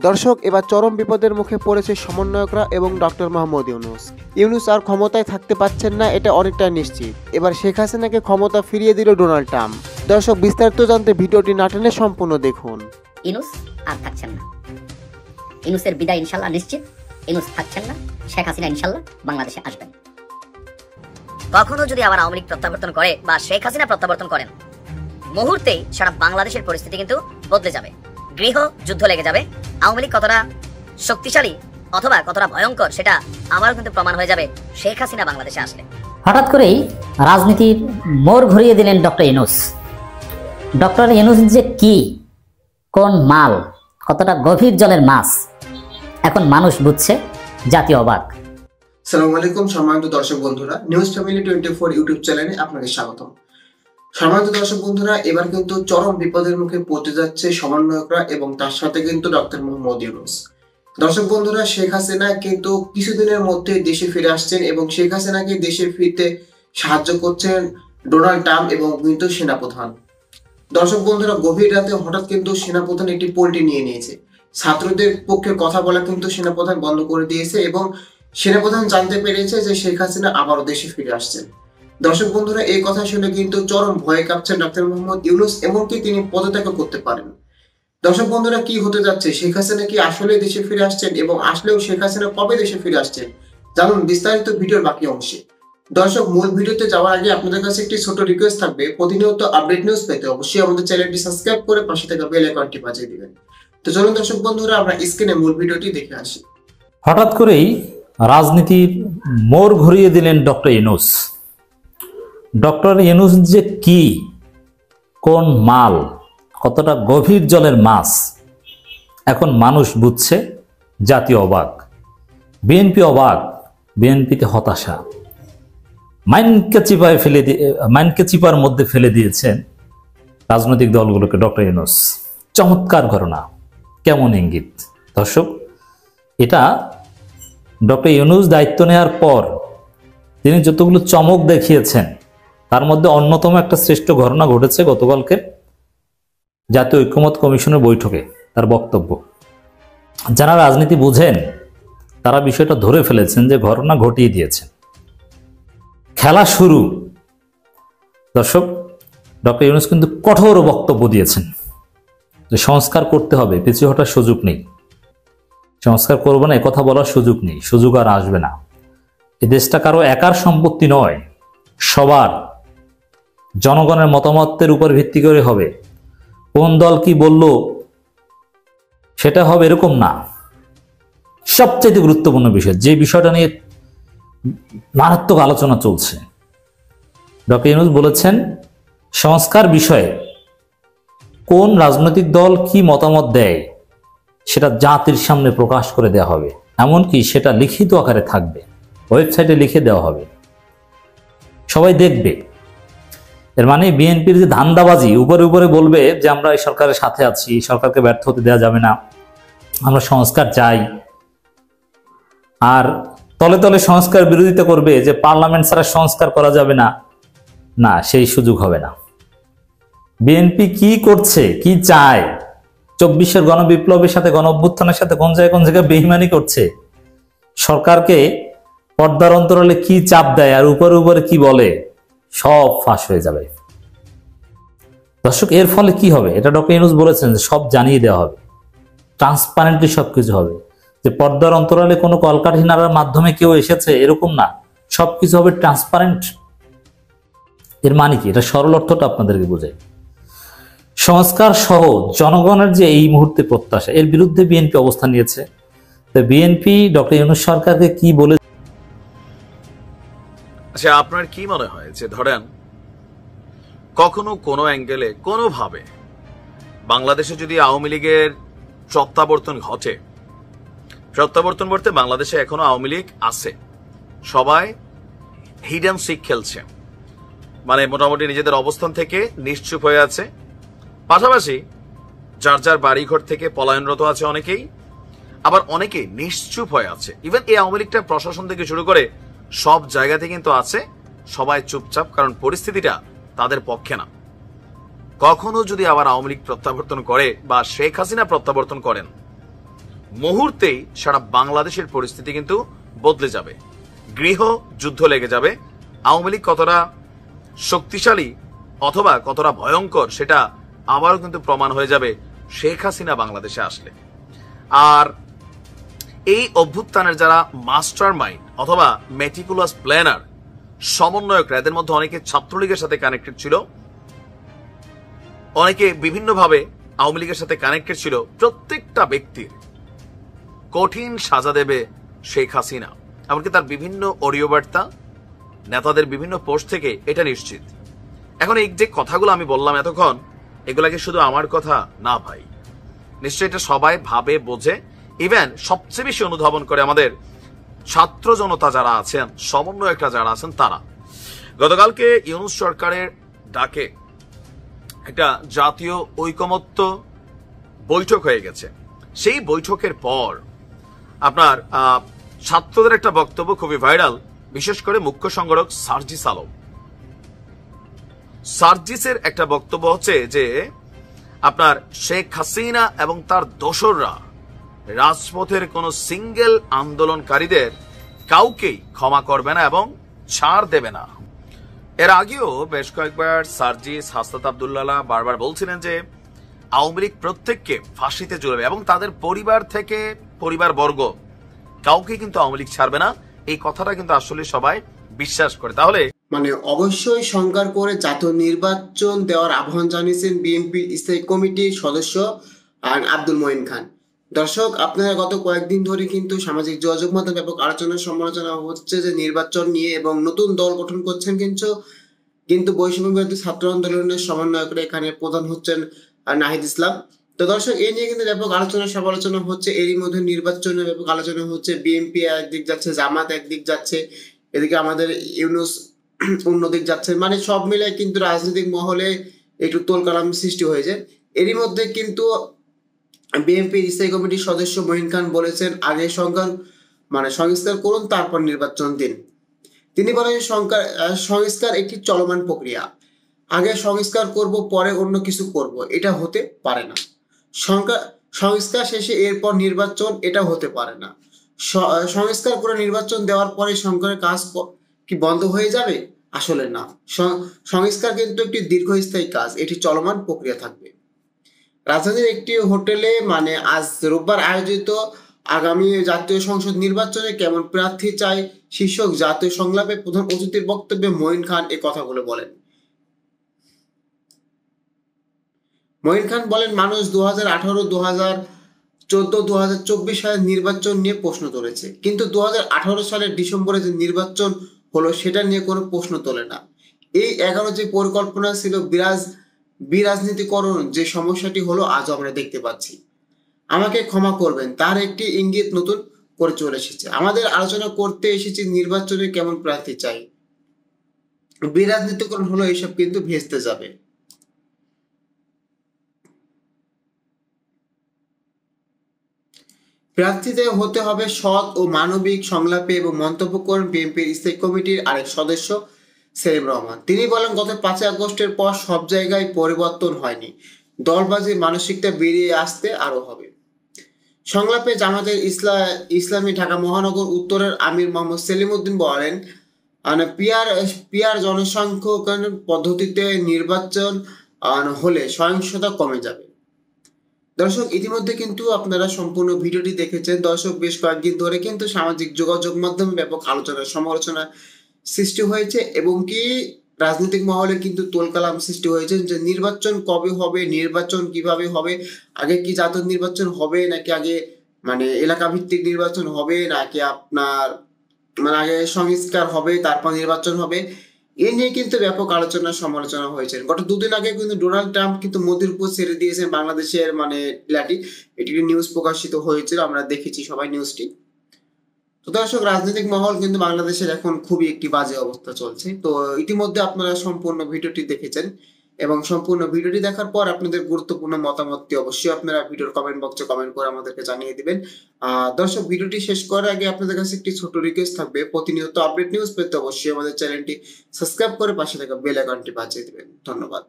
দর্শক, এবার চরম বিপদের মুখে পড়েছে সমন্বয়করা এবং ডক্টর মোহাম্মদ ইউনূস। ইউনূস আর ক্ষমতায় থাকতে পারছেন না, এটা অনেকটাই নিশ্চিত। এবার শেখ হাসিনাকে ক্ষমতা ফিরিয়ে দিল ডোনাল্ড ট্রাম্প। দর্শক, বিস্তারিত জানতে ভিডিওটি না টেনে সম্পূর্ণ দেখুন। ইউনূস আর থাকছেন না, ইউনূসের বিদায় ইনশাল্লাহ নিশ্চিত। ইউনূস থাকছেন না, শেখ হাসিনা ইনশাল্লাহ বাংলাদেশে আসবেন। কখনো যদি আবার আওয়ামী লীগ প্রত্যাবর্তন করে বা শেখ হাসিনা প্রত্যাবর্তন করেন, মুহূর্তেই সারা বাংলাদেশের পরিস্থিতি কিন্তু বদলে যাবে। গৃহ যুদ্ধ লেগে যাবে। আওয়ামী লীগ কতটা শক্তিশালী অথবা কতটা ভয়ঙ্কর সেটা আবারও কিন্তু প্রমাণ হয়ে যাবে শেখ হাসিনা বাংলাদেশে আসলে। হঠাৎ করেই রাজনীতির মোড় ঘুরিয়ে দিলেন ডক্টর ইউনূস। ডক্টর ইউনূস যে কি, কোন মাল, কতটা গভীর জলের মাছ, এখন মানুষ বুঝছে, জাতীয় অবাক। আসসালামু আলাইকুম সম্মানিত দর্শক বন্ধুরা, নিউজ ফ্যামিলি 24 ইউটিউব চ্যানেলে আপনাকে স্বাগতম। সম্মানিত দর্শক বন্ধুরা, এবার কিন্তু চরম বিপদের মুখে পড়তে যাচ্ছে সমন্বয়করা এবং তার সাথে কিন্তু ডক্টর মোহাম্মদ ইউনূস। দর্শক বন্ধুরা, শেখ হাসিনা কিন্তু কিছুদিনের মধ্যে দেশে ফিরে আসছেন এবং শেখ হাসিনাকে দেশে ফিরতে সাহায্য করছেন ডোনাল্ড ট্রাম্প এবং কিন্তু সেনাপ্রধান। দর্শক বন্ধুরা, গভীর রাতে হঠাৎ কিন্তু সেনাপ্রধান একটি পোল্টি নিয়ে নিয়েছে। ছাত্রদের পক্ষে কথা বলা কিন্তু সেনাপ্রধান বন্ধ করে দিয়েছে এবং সেনাপ্রধান জানতে পেরেছে যে শেখ হাসিনা আবারও দেশে ফিরে আসছেন। দর্শক বন্ধুরা, এই কথা শুনে কিন্তু চরম ভয়ে কাঁপছেন ডক্টর মোহাম্মদ ইউনূস, এমনকি তিনি পদত্যাগ করতে পারেন। দর্শক বন্ধুরা, কি হতে যাচ্ছে? শেখ হাসিনা কি আসলে দেশে ফিরে আসছেন এবং আসলেও শেখ হাসিনা কবে দেশে ফিরে আসছেন জানুন বিস্তারিত ভিডিওর বাকি অংশে। দর্শক, মূল ভিডিওতে যাওয়ার আগে আপনাদের কাছে একটি ছোট রিকোয়েস্ট থাকবে, প্রতিনিয়ত আপডেট নিউজ পেতে অবশ্যই আমাদের চ্যানেলটি সাবস্ক্রাইব করে পাশে থাকা বেল আইকনটি বাজিয়ে দিবেন। তো চলুন দর্শক বন্ধুরা, আমরা স্ক্রিনে মূল ভিডিওটি দেখে আসি। হঠাৎ করেই রাজনীতির মোড় ঘুরিয়ে দিলেন ডক্টর ইউনূস। ডক্টর ইউনূস যে কি, কোন মাল, কতটা গভীর জলের মাছ, এখন মানুষ বুঝছে, জাতীয় অবাক। বিএনপি অবাক, বিএনপিতে হতাশা। মাইনকে চিপার মধ্যে ফেলে দিয়েছেন রাজনৈতিক দলগুলোকে ডক্টর ইউনূস। চমৎকার ঘটনা, কেমন ইঙ্গিত। দর্শক, এটা ডক্টর ইউনূস দায়িত্ব নেওয়ার পর তিনি যতগুলো চমক দেখিয়েছেন তার মধ্যে অন্যতম একটা শ্রেষ্ঠ ঘটনা ঘটেছে গতকালকে জাতীয় ঐক্যমত্য কমিশনের বৈঠকে। তার বক্তব্য, যারা রাজনীতি বুঝেন তারা বিষয়টা ধরে ফেলেছেন যে ঘটনা ঘটিয়ে দিয়েছেন। খেলা শুরু। দর্শক, ডক্টর ইউনূস কিন্তু কঠোর বক্তব্য দিয়েছেন যে সংস্কার করতে হবে, পিছিয়ে হটার সুযোগ নেই। সংস্কার করবো না একথা বলার সুযোগ নেই, সুযোগ আর আসবে না। এই দেশটা কারো একার সম্পত্তি নয়, সবার। জনগণের মতামতের উপর ভিত্তি করে হবে। কোন দল কি বলল সেটা হবে এরকম না। সবচেয়ে গুরুত্বপূর্ণ বিষয়, যে বিষয়টা নিয়ে মারাত্মক আলোচনা চলছে, ডক্টর ইউনূস বলেছেন সংস্কার বিষয়ে কোন রাজনৈতিক দল কি মতামত দেয় সেটা জাতির সামনে প্রকাশ করে দেওয়া হবে, এমনকি সেটা লিখিত আকারে থাকবে, ওয়েবসাইটে লিখে দেওয়া হবে, সবাই দেখবে। এর মানে বিএনপির যে ধান্দাবাজি, উপরে উপরে বলবে যে আমরা এই সরকারের সাথে আছি, সরকারকে ব্যর্থ হতে দেওয়া যাবে না, আমরা সংস্কার চাই, আর তলে তলে সংস্কার বিরোধিতা করবে যে পার্লামেন্ট ছাড়া সংস্কার করা যাবে না, না, সেই সুযোগ হবে না। বিএনপি কি করছে, কি চায়, 24-এর গণবিপ্লবের সাথে, গণ অভ্যুত্থানের সাথে কোন জায়গায় বেইমানি করছে, সরকারকে পর্দার অন্তরালে কি চাপ দেয় আর উপরে উপরে কি বলে, সব ফাঁস হয়ে যাবে। দর্শক, এর ফলে কি হবে? এটা ডক্টর ইউনূস বলেছেন যে সব জানিয়ে দেওয়া হবে, ট্রান্সপারেন্টলি সবকিছু হবে। যে পর্দার অন্তরালে কোনো কলকাঠি নাড়ার মাধ্যমে কেউ এসেছে এরকম না, সবকিছু হবে ট্রান্সপারেন্ট। এর মানে কি? এটা সরল অর্থটা আপনাদেরকে বোঝাই। সংস্কার সহ জনগণের যে এই মুহূর্তে প্রত্যাশা, এর বিরুদ্ধে বিএনপি অবস্থান নিয়েছে। তো বিএনপি ডক্টর ইউনূস সরকারকে কি বলে? আচ্ছা, আপনার কি মনে হয় যে ধরেন কখনো কোনো অ্যাঙ্গেলে কোনোভাবে বাংলাদেশে যদি আওয়ামী লীগের প্রত্যাবর্তন ঘটে, প্রত্যাবর্তন বলতে বাংলাদেশে এখনো আওয়ামী লীগ আছে, সবাই হিডেন সিক খেলছে, মানে মোটামুটি নিজেদের অবস্থান থেকে নিশ্চুপ হয়ে আছে, পাশাপাশি যার যার বাড়িঘর থেকে পলায়নরত আছে অনেকেই, আবার অনেকেই নিশ্চুপ হয়ে আছে। ইভেন এই আওয়ামী লীগটা প্রশাসন থেকে শুরু করে সব জায়গাতে কিন্তু আছে, সবাই চুপচাপ, কারণ পরিস্থিতিটা তাদের পক্ষে না। কখনো যদি আবার আওয়ামী লীগ প্রত্যাবর্তন করে বা শেখ হাসিনা প্রত্যাবর্তন করেন, মুহূর্তেই সারা বাংলাদেশের পরিস্থিতি কিন্তু বদলে যাবে, গৃহ যুদ্ধ লেগে যাবে। আওয়ামী লীগ কতটা শক্তিশালী অথবা কতটা ভয়ঙ্কর সেটা আবারও কিন্তু প্রমাণ হয়ে যাবে শেখ হাসিনা বাংলাদেশে আসলে। আর এই অভ্যুত্থানের যারা মাস্টার মাইন্ড অথবা মেটিকুলাস প্ল্যানার, সমন্বয়করা, এদের মধ্যে অনেকে ছাত্রলীগের সাথে কানেক্টেড ছিল, অনেকে বিভিন্নভাবে আওয়ামী লীগের সাথে কানেক্টেড ছিল। প্রত্যেকটা ব্যক্তির কঠিন সাজা দেবে শেখ হাসিনা। এমনকি তার বিভিন্ন অডিও বার্তা, নেতাদের বিভিন্ন পোস্ট থেকে এটা নিশ্চিত। এখন এই যে কথাগুলো আমি বললাম এতক্ষণ, এগুলাকে শুধু আমার কথা না ভাই, নিশ্চয়ই এটা সবাই ভাবে, বোঝে। ইভেন সবচেয়ে বেশি অনুধাবন করে আমাদের ছাত্র জনতা যারা আছেন, সমন্বয়করা যারা আছেন তারা। গতকালকে ইউনূস সরকারের ডাকে একটা জাতীয় ঐকমত্য বৈঠক হয়ে গেছে। সেই বৈঠকের পর আপনার ছাত্রদের একটা বক্তব্য খুবই ভাইরাল, বিশেষ করে মুখ্য সংগঠক সার্জিস আলম। সার্জিসের একটা বক্তব্য হচ্ছে যে আপনার শেখ হাসিনা এবং তার দোসররা রাজপথের কোন সিঙ্গেল আন্দোলনকারীদের কাউকেই ক্ষমা করবে না এবং ছাড় দেবে না। এর আগেও বেশ কয়েকবার সার্জিস, হাসনাত আব্দুল্লাহ বারবার বলছিলেন যে আওয়ামী লীগ প্রত্যেককে ফাঁসিতে ঝুলাবে এবং তাদের পরিবার থেকে পরিবারবর্গ কাউকে কিন্তু আওয়ামী লীগ ছাড়বে না। এই কথাটা কিন্তু আসলে সবাই বিশ্বাস করে। তাহলে অবশ্যই স্বীকার করে জাতীয় নির্বাচন দেওয়ার আহ্বান জানিয়েছেন বিএনপির স্থায়ী কমিটির সদস্য আব্দুল মঈন খান। দর্শক, আপনারা গত কয়েকদিন ধরে কিন্তু সামাজিক যোগাযোগ মাধ্যমে ব্যাপক আলোচনা সমালোচনা হচ্ছে যে নির্বাচন নিয়ে, এবং নতুন দল গঠন করছেন কিন্তু বৈষম্য বিরোধী ছাত্র আন্দোলনের সমন্বয়করা এখানে প্রধান হচ্ছেন নাহিদ ইসলাম। তো দর্শক, এই নিয়ে কিন্তু ব্যাপক আলোচনা সমালোচনা হচ্ছে। এরই মধ্যে নির্বাচনে ব্যাপক আলোচনা হচ্ছে। বিএনপি একদিক যাচ্ছে, জামাত একদিক যাচ্ছে, এদিকে আমাদের ইউনূস অন্যদিক যাচ্ছে। সব মিলে কিন্তু রাজনৈতিক মহলে একটু তোলকালাম সৃষ্টি হয়েছে। এরই মধ্যে কিন্তু বিএনপির স্থায়ী কমিটির সদস্য মঈন খান বলেছেন, আগে সংস্কার করুন, তারপর নির্বাচন দিন। তিনি বলেন সংস্কার একটি চলমান প্রক্রিয়া, আগে সংস্কার করব, পরে অন্য কিছু করব, এটা হতে পারে না। সংস্কার শেষে এরপর নির্বাচন, এটা হতে পারে না। সংস্কার করে নির্বাচন দেওয়ার পরে সংস্কারের কাজ কি বন্ধ হয়ে যাবে? আসলে না, সংস্কার কিন্তু একটি দীর্ঘস্থায়ী কাজ, এটি চলমান প্রক্রিয়া থাকবে। রাজধানীর একটি হোটেলে আজ রোববার আয়োজিত আগামী জাতীয় সংসদ নির্বাচনে কেমন প্রার্থী চাই শীর্ষক জাতীয় সংলাপে প্রধান অতিথির বক্তব্যে মঈন খান এই কথাগুলো বলেন। মঈন খান বলেন, মানুষ 2018, 2014, 2024 সালের নির্বাচন নিয়ে প্রশ্ন তুলেছে, কিন্তু 2018 সালের ডিসেম্বরে যে নির্বাচন হলো সেটা নিয়ে কোনো প্রশ্ন তোলে না। এই 11 যে পরিকল্পনা ছিল বিরাজনীতিকরণ, যে সমস্যাটি হলো আজও আমরা দেখতে পাচ্ছি। আমাকে ক্ষমা করবেন, তার একটি ইঙ্গিত নতুন করে চলে এসেছে। আমাদের আলোচনা করতে এসেছি নির্বাচনে কেমন প্রার্থী চাই, বিরাজনীতিকরণ হলো এসব কিন্তু ভেস্তে যাবে। প্রার্থীদের হতে হবে সৎ ও মানবিক, সংলাপে এবং মন্তব্য করেন বিএনপির স্থায়ী কমিটির আরেক সদস্য সেলিম রহমান। তিনি বলেন, গত 5 আগস্টের পর সব জায়গায় পরিবর্তন হয়নি, দলবাজি মানসিকতা বেরিয়ে আসতে আরো হবে। সংলাপে জামাতের ইসলামী ঢাকা মহানগর উত্তরের আমির মোহাম্মদ সেলিম উদ্দিন বলেন, পিয়ার জনসংখ্যান পদ্ধতিতে নির্বাচন হলে সহিংসতা কমে যাবে। দর্শক, ইতিমধ্যে কিন্তু আপনারা সম্পূর্ণ ভিডিওটি দেখেছেন। দর্শক, বেশ কয়েকদিন ধরে কিন্তু সামাজিক যোগাযোগ মাধ্যমে ব্যাপক আলোচনা সমালোচনা সৃষ্টি হয়েছে, এবং কি রাজনৈতিক মহলে কিন্তু তোলকালাম সৃষ্টি হয়েছে যে নির্বাচন কবে হবে, নির্বাচন কিভাবে হবে, আগে কি জাতীয় নির্বাচন হবে নাকি আগে এলাকা ভিত্তিক নির্বাচন হবে, নাকি আপনার আগে সংস্কার হবে তারপর নির্বাচন হবে। এ নিয়ে কিন্তু ব্যাপক আলোচনা সমালোচনা হয়েছে। গত 2 দিন আগে কিন্তু ডোনাল্ড ট্রাম্প কিন্তু মোদির উপর ছেড়ে দিয়েছেন বাংলাদেশের লাঠি। এটি নিউজ প্রকাশিত হয়েছিল, আমরা দেখেছি সবাই নিউজটি। তো দর্শক, রাজনৈতিক মহল কিন্তু বাংলাদেশের এখন খুবই একটি বাজে অবস্থা চলছে। তো ইতিমধ্যে আপনারা সম্পূর্ণ ভিডিওটি দেখেছেন, এবং সম্পূর্ণ ভিডিওটি দেখার পর আপনাদের গুরুত্বপূর্ণ মতামতটি অবশ্যই আপনারা ভিডিওর কমেন্ট বক্সে কমেন্ট করে আমাদেরকে জানিয়ে দিবেন। দর্শক, ভিডিওটি শেষ করার আগে আপনাদের কাছে একটি ছোট রিকোয়েস্ট থাকবে, প্রতিনিয়ত আপডেট নিউজ পেতে অবশ্যই আমাদের চ্যানেলটি সাবস্ক্রাইব করে পাশে থাকা বেল আইকনটি বাজিয়ে দিবেন। ধন্যবাদ।